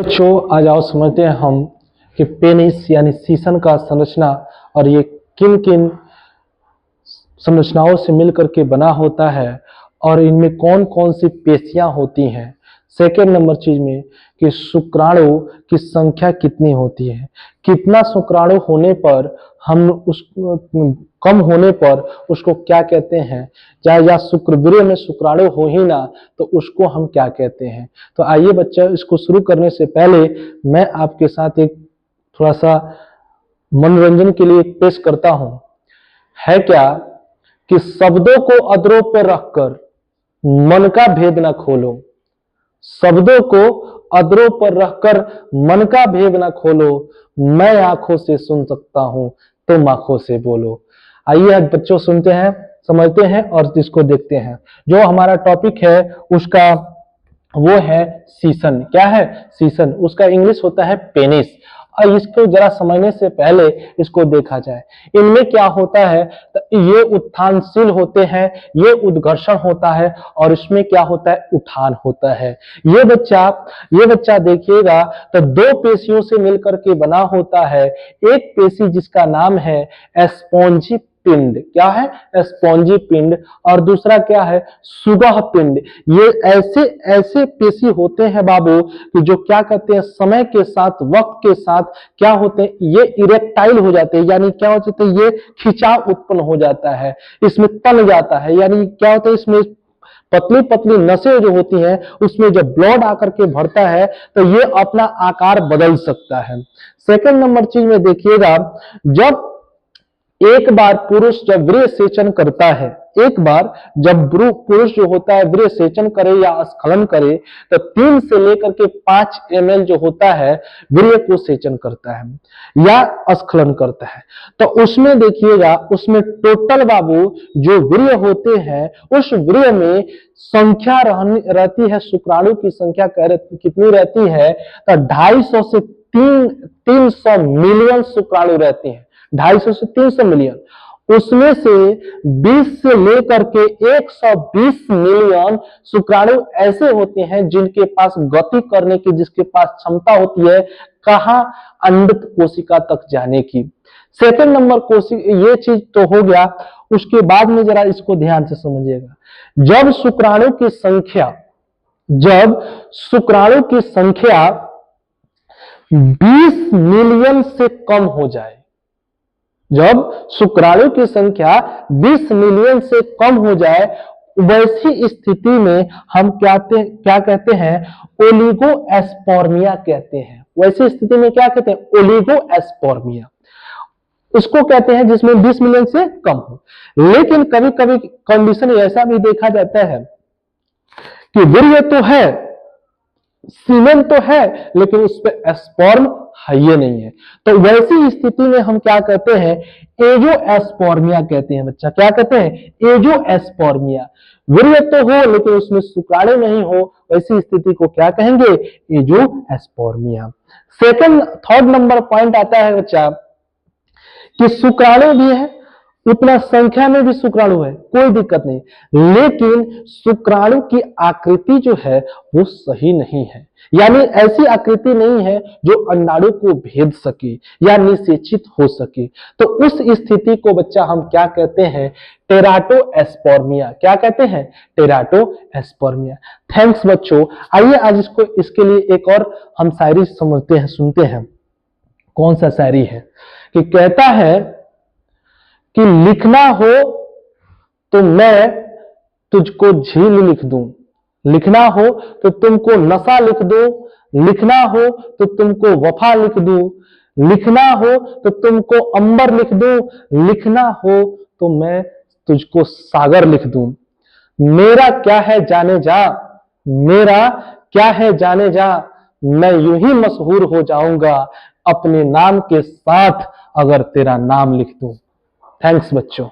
बच्चों आज आओ समझते हैं हम कि पेनिस यानी शीशन का संरचना और ये किन किन संरचनाओं से मिलकर के बना होता है और इनमें कौन कौन सी पेशियां होती हैं। सेकेंड नंबर चीज में कि शुक्राणु की संख्या कितनी होती है, कितना शुक्राणु होने पर हम उस कम होने पर उसको क्या कहते हैं, चाहे या शुक्रवीर्य में शुक्राणु हो ही ना तो उसको हम क्या कहते हैं। तो आइए बच्चा, इसको शुरू करने से पहले मैं आपके साथ एक थोड़ा सा मनोरंजन के लिए पेश करता हूं। है क्या कि शब्दों को अधरों पर रखकर मन का भेद न खोलो, शब्दों को अधरों पर रखकर मन का भेद न खोलो, मैं आंखों से सुन सकता हूं तुम आंखों से बोलो। आइए आज बच्चों सुनते हैं, समझते हैं और इसको देखते हैं। जो हमारा टॉपिक है उसका वो है शीशन। क्या है? शीशन। उसका इंग्लिश होता है पेनिस। और इसको जरा समझने से पहले इसको देखा जाए, इनमें क्या होता है। तो ये उत्थानशील होते हैं, ये उद्घर्षण होता है और इसमें क्या होता है, उठान होता है। ये बच्चा देखिएगा तो दो पेशियों से मिलकर के बना होता है। एक पेशी जिसका नाम है स्पॉन्जी पिंड। क्या है? स्पॉन्जी पिंड। और दूसरा क्या है? सुगह पिंड। ये ऐसे पेशी होते हैं बाबू कि जो क्या कहते हैं, समय के साथ, वक्त के साथ क्या होते हैं, ये इरेक्टाइल हो जाते हैं। यानी क्या हो जाता है, ये खिंचाव उत्पन्न हो जाता है, इसमें तन जाता है। यानी क्या होता है, इसमें पतली पतली नसें जो होती हैं उसमें जब ब्लड आकर के भरता है तो ये अपना आकार बदल सकता है। सेकंड नंबर चीज में देखिएगा, जब एक बार पुरुष जब वीर्य सेचन करता है, एक बार जब पुरुष जो होता है वीर्य सेचन करे या स्खलन करे तो 3 से लेकर के 5 ml जो होता है वीर्य को सेचन करता है या स्खलन करता है। तो उसमें देखिएगा, उसमें टोटल बाबू जो वीर्य होते हैं उस वीर्य में संख्या रहती है, शुक्राणु की संख्या कितनी रहती है तो 250 से 300 मिलियन शुक्राणु रहती है। 250 से 300 मिलियन। उसमें से 20 से लेकर के 120 मिलियन शुक्राणु ऐसे होते हैं जिनके पास गति करने की, जिसके पास क्षमता होती है कहां, अंड कोशिका तक जाने की। सेकंड नंबर कोशिका, ये चीज तो हो गया। उसके बाद में जरा इसको ध्यान से समझिएगा, जब शुक्राणु की संख्या 20 मिलियन से कम हो जाए, जब शुक्राणु की संख्या 20 मिलियन से कम हो जाए, वैसी स्थिति में हम क्या कहते हैं, ओलिगोएस्पर्मिया कहते हैं। वैसी स्थिति में क्या कहते हैं, ओलिगोएस्पर्मिया उसको कहते हैं जिसमें 20 मिलियन से कम हो। लेकिन कभी कभी कंडीशन ऐसा भी देखा जाता है कि वीर्य तो है, सीमेन तो है, लेकिन उस पर स्पर्म है ये नहीं है, तो वैसी स्थिति में हम क्या कहते हैं, एजोएस्पर्मिया कहते हैं। बच्चा क्या कहते हैं, एजोएस्पर्मिया। वीर्य तो हो लेकिन उसमें शुक्राणु नहीं हो, वैसी स्थिति को क्या कहेंगे, एजोएस्पर्मिया। थर्ड नंबर पॉइंट आता है बच्चा कि शुक्राणु भी है, उतना संख्या में भी शुक्राणु है, कोई दिक्कत नहीं, लेकिन शुक्राणु की आकृति जो है वो सही नहीं है। यानी ऐसी आकृति नहीं है जो अंडाणु को भेद सके या निषेचित हो सके। तो उस स्थिति को बच्चा हम क्या कहते हैं, टेराटोएस्पर्मिया। क्या कहते हैं, टेराटोएस्पर्मिया। थैंक्स बच्चों। आइए आज इसके लिए एक और हम शायरी समझते हैं, सुनते हैं। कौन सा शायरी है कि कहता है कि लिखना हो तो मैं तुझको झील लिख दूं, लिखना हो तो तुमको नशा लिख दूं, लिखना हो तो तुमको वफा लिख दूं, लिखना हो तो तुमको अंबर लिख दूं, लिखना हो तो मैं तुझको सागर लिख दूं। मेरा क्या है जाने जा, मेरा क्या है जाने जा, मैं यूं ही मशहूर हो जाऊंगा अपने नाम के साथ अगर तेरा नाम लिख दूं। थैंक्स बच्चों।